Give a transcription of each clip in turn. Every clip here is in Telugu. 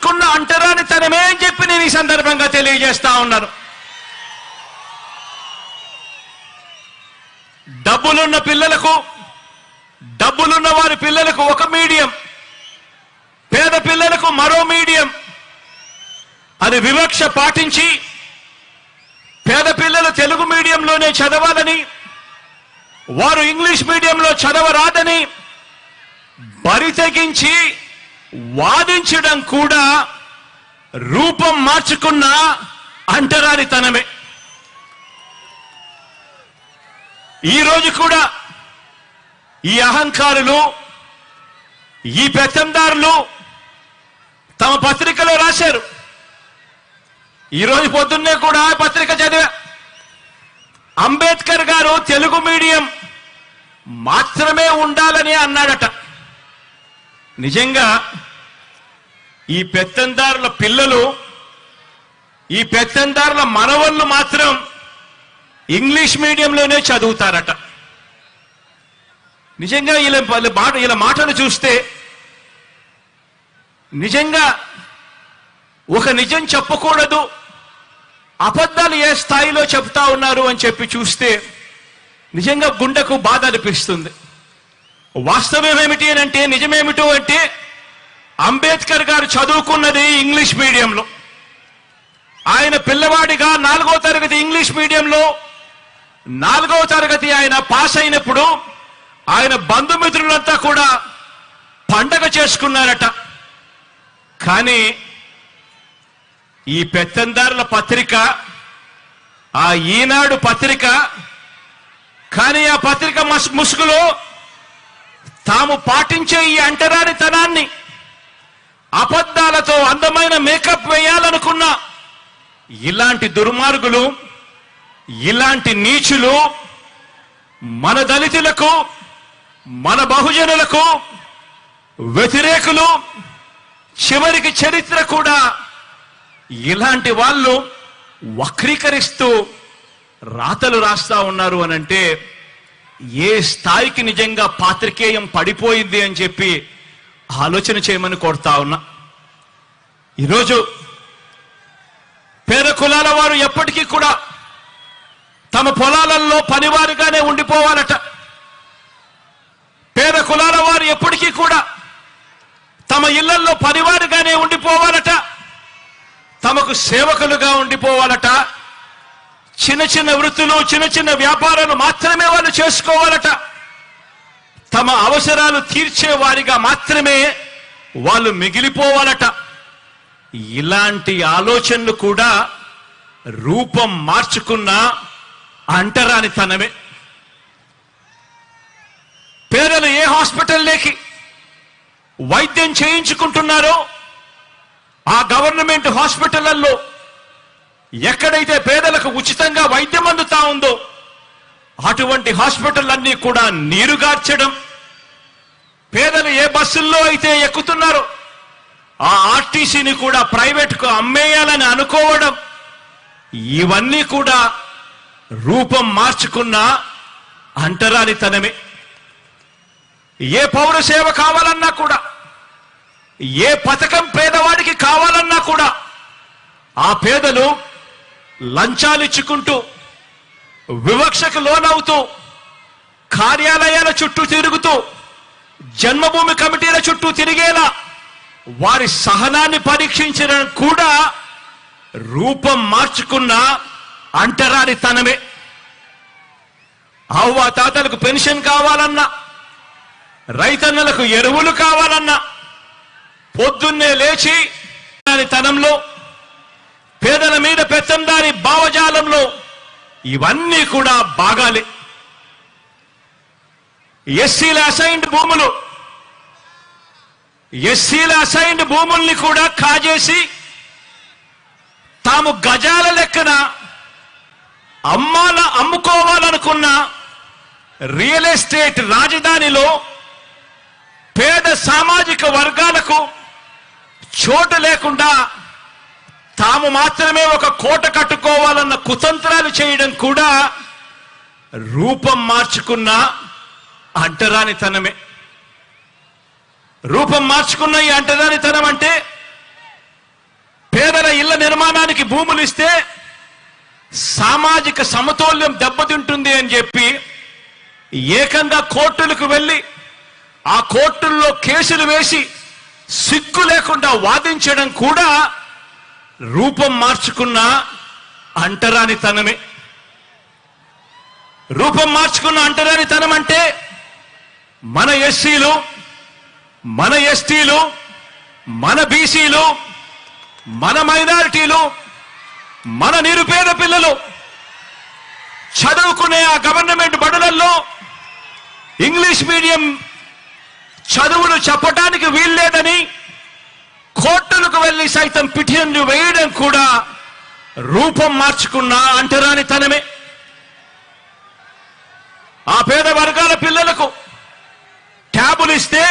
కున్న అంటరానితనమే అని చెప్పి నేను ఈ సందర్భంగా తెలియజేస్తా ఉన్నాను. డబ్బులున్న పిల్లలకు, డబ్బులున్న వారి పిల్లలకు ఒక మీడియం, పేద పిల్లలకు మరో మీడియం అని వివక్ష పాటించి పేద పిల్లలు తెలుగు మీడియంలోనే చదవాలని, వారు ఇంగ్లీష్ మీడియంలో చదవరాదని బరి తెగించి వాదించడం కూడా రూపం మార్చుకున్న అంటరానితనమే. ఈరోజు కూడా ఈ అహంకారులు, ఈ పెత్తందారులు తమ పత్రికలో రాశారు. ఈరోజు పొద్దున్నే కూడా పత్రిక చదివా. అంబేద్కర్ గారు తెలుగు మీడియం మాత్రమే ఉండాలని అన్నాడట. నిజంగా ఈ పెత్తందారుల పిల్లలు, ఈ పెత్తందారుల మనవళ్ళు మాత్రం ఇంగ్లీష్ మీడియంలోనే చదువుతారట. నిజంగా ఇలా మాటలు చూస్తే నిజంగా ఒక నిజం చెప్పకూడదు, అబద్ధాలు ఏ స్థాయిలో చెప్తా ఉన్నారు అని చెప్పి చూస్తే నిజంగా గుండెకు బాధ అనిపిస్తుంది. వాస్తవం ఏమిటి అని అంటే, నిజమేమిటో అంటే, అంబేద్కర్ గారు చదువుకున్నది ఇంగ్లీష్ మీడియంలో. ఆయన పిల్లవాడిగా 4వ తరగతి ఇంగ్లీష్ మీడియంలో 4వ తరగతి ఆయన పాస్ అయినప్పుడు ఆయన బంధుమిత్రులంతా కూడా పండగ చేసుకున్నారట. కానీ ఈ పెత్తందారుల పత్రిక, ఆ ఈనాడు పత్రిక, కానీ ఆ పత్రిక ముసుగులో తాము పాటించే ఈ అంటరానితనాన్ని, అబద్ధాలతో అందమైన మేకప్ వేయాలనుకున్న ఇలాంటి దుర్మార్గులు, ఇలాంటి నీచులు మన దళితులకు, మన బహుజనులకు వ్యతిరేకులు, చివరికి చరిత్ర కూడా ఇలాంటి వాళ్ళు వక్రీకరిస్తూ రాతలు రాస్తా ఉన్నారు అనంటే ఏ స్థాయికి నిజంగా పాత్రికేయం పడిపోయింది అని చెప్పి ఆలోచన చేయమని కోరుతా ఉన్నా. ఈరోజు పేద కులాల వారు ఎప్పటికీ కూడా తమ పొలాలలో పనివారిగానే ఉండిపోవాలట. పేద కులాల వారు ఎప్పటికీ కూడా తమ ఇళ్లలో పనివారిగానే ఉండిపోవాలట. తమకు సేవకులుగా ఉండిపోవాలట. చిన్న చిన్న వృత్తులు, చిన్న చిన్న వ్యాపారాలు మాత్రమే వాళ్ళు చేసుకోవాలట. తమ అవసరాలు తీర్చే వారిగా మాత్రమే వాళ్ళు మిగిలిపోవాలట. ఇలాంటి ఆలోచనలు కూడా రూపం మార్చుకున్న అంటరానితనమే. పేదలు ఏ హాస్పిటల్లోకి వైద్యం చేయించుకుంటున్నారో ఆ గవర్నమెంట్ హాస్పిటళ్లలో ఎక్కడైతే పేదలకు ఉచితంగా వైద్యం అందుతా ఉందో అటువంటి హాస్పిటల్ కూడా నీరుగార్చడం, పేదలు ఏ బస్సుల్లో అయితే ఎక్కుతున్నారో ఆ ఆర్టీసీని కూడా ప్రైవేట్కు అమ్మేయాలని అనుకోవడం, ఇవన్నీ కూడా రూపం మార్చుకున్న అంటరానితనమే. ఏ పౌర సేవ కావాలన్నా కూడా, ఏ పథకం పేదవాడికి కావాలన్నా కూడా ఆ పేదలు లంచాలిచ్చుకుంటూ, వివక్షకు లోనవుతూ, కార్యాలయాల చుట్టూ తిరుగుతూ, జన్మభూమి కమిటీల చుట్టూ తిరిగేలా వారి సహనాన్ని పరీక్షించడం కూడా రూపం మార్చుకున్న అంటరానితనమే. అవ్వ తాతలకు పెన్షన్ కావాలన్నా, రైతన్నలకు ఎరువులు కావాలన్నా పొద్దున్నే లేచి తనంలో, పేదల మీద పెత్తందారి భావజాలంలో ఇవన్నీ కూడా బాగాలే. ఎస్సీల అసైన్డ్ భూముల్ని కూడా కాజేసి తాము గజాల లెక్కన అమ్ముకోవాలనుకున్న రియల్ ఎస్టేట్ రాజధానిలో పేద సామాజిక వర్గాలకు చోటు లేకుండా తాము మాత్రమే ఒక కోట కట్టుకోవాలన్న కుతంత్రాలు చేయడం కూడా రూపం మార్చుకున్న అంటరానితనమే. రూపం మార్చుకున్న ఈ అంటరానితనం అంటే ఇళ్ల నిర్మాణానికి భూములు ఇస్తే సామాజిక సమతౌల్యం దెబ్బతింటుంది అని చెప్పి ఏకంగా కోర్టులకు వెళ్ళి ఆ కోర్టుల్లో కేసులు వేసి సిగ్గు లేకుండా వాదించడం కూడా రూపం మార్చుకున్న అంటరానితనమే. రూపం మార్చుకున్న అంటరానితనం అంటే మన ఎస్సీలు, మన ఎస్టీలు, మన బీసీలు, మన మైనారిటీలు, మన నిరుపేద పిల్లలు చదువుకునే ఆ గవర్నమెంట్ బడులలో ఇంగ్లీష్ మీడియం చదువులు చెప్పడానికి వీల్లేదని కోర్టులకు వెళ్లి సైతం పిటిషన్లు వేయడం కూడా రూపం మార్చుకున్న అంటరానితనమే. ఆ పేద వర్గాల పిల్లలకు ట్యాబులు ఇస్తే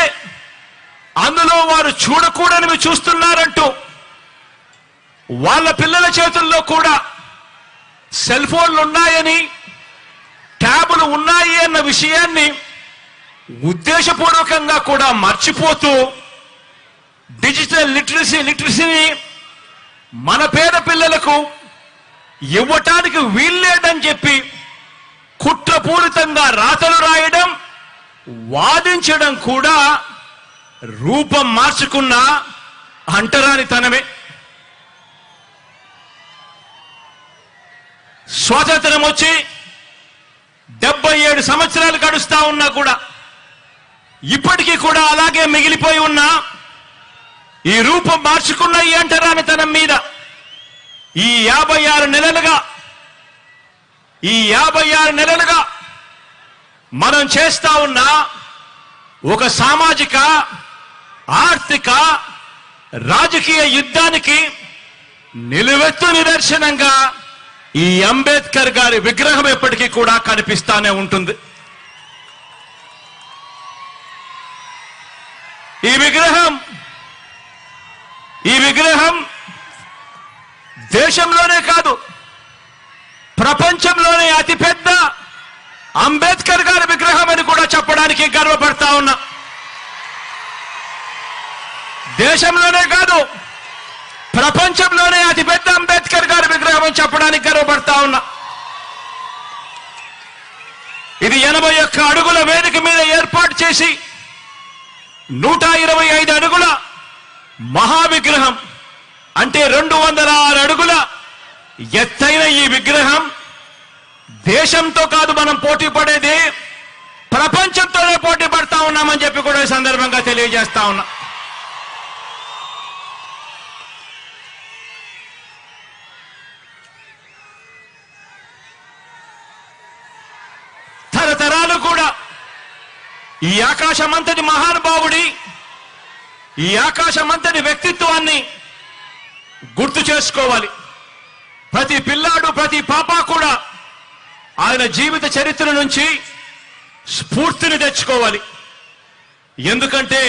అందులో వారు చూడకూడనివి చూస్తున్నారంటూ వాళ్ళ పిల్లల చేతుల్లో కూడా సెల్ ఫోన్లు ఉన్నాయని, ట్యాబులు ఉన్నాయి అన్న విషయాన్ని ఉద్దేశపూర్వకంగా కూడా మర్చిపోతూ డిజిటల్ లిటరసీని మన పేద పిల్లలకు ఇవ్వటానికి వీల్లేదని చెప్పి కుట్రపూరితంగా రాతలు రాయడం, వాదించడం కూడా రూపం మార్చుకున్న అంటరానితనమే. స్వాతంత్రం వచ్చి 77 సంవత్సరాలు గడుస్తా ఉన్నా కూడా ఇప్పటికీ కూడా అలాగే మిగిలిపోయి ఉన్న ఈ రూపం మార్చుకున్న ఈ అంటరానితనం మీద ఈ 56 నెలలుగా మనం చేస్తా ఉన్న ఒక సామాజిక, ఆర్థిక, రాజకీయ యుద్ధానికి నిలువెత్తు నిదర్శనంగా ఈ అంబేద్కర్ గారి విగ్రహం ఎప్పటికీ కూడా కనిపిస్తానే ఉంటుంది. ఈ విగ్రహం దేశంలోనే కాదు ప్రపంచంలోనే అతిపెద్ద అంబేద్కర్ గారి విగ్రహం అని కూడా చెప్పడానికి గర్వపడతా ఉన్నా. దేశంలోనే కాదు ప్రపంచంలోనే అతిపెద్ద అంబేద్కర్ గారి విగ్రహం అని చెప్పడానికి గర్వపడతా ఉన్నా. ఇది 81 అడుగుల వేదిక మీద ఏర్పాటు చేసి 125 అడుగుల మహావిగ్రహం అంటే 206 అడుగుల ఎత్తైన ఈ విగ్రహం దేశంతో కాదు మనం పోటీ పడేది, ప్రపంచంతోనే పోటీ పడతా ఉన్నామని చెప్పి కూడా ఈ సందర్భంగా తెలియజేస్తా ఉన్నా. తరతరాలు కూడా ఈ ఆకాశమంతటి మహానుభావుడి, ఈ ఆకాశమంతటి వ్యక్తిత్వాన్ని గుర్తు చేసుకోవాలి. ప్రతి పిల్లాడు, ప్రతి పాప కూడా ఆయన జీవిత చరిత్ర నుంచి స్ఫూర్తిని తెచ్చుకోవాలి. ఎందుకంటే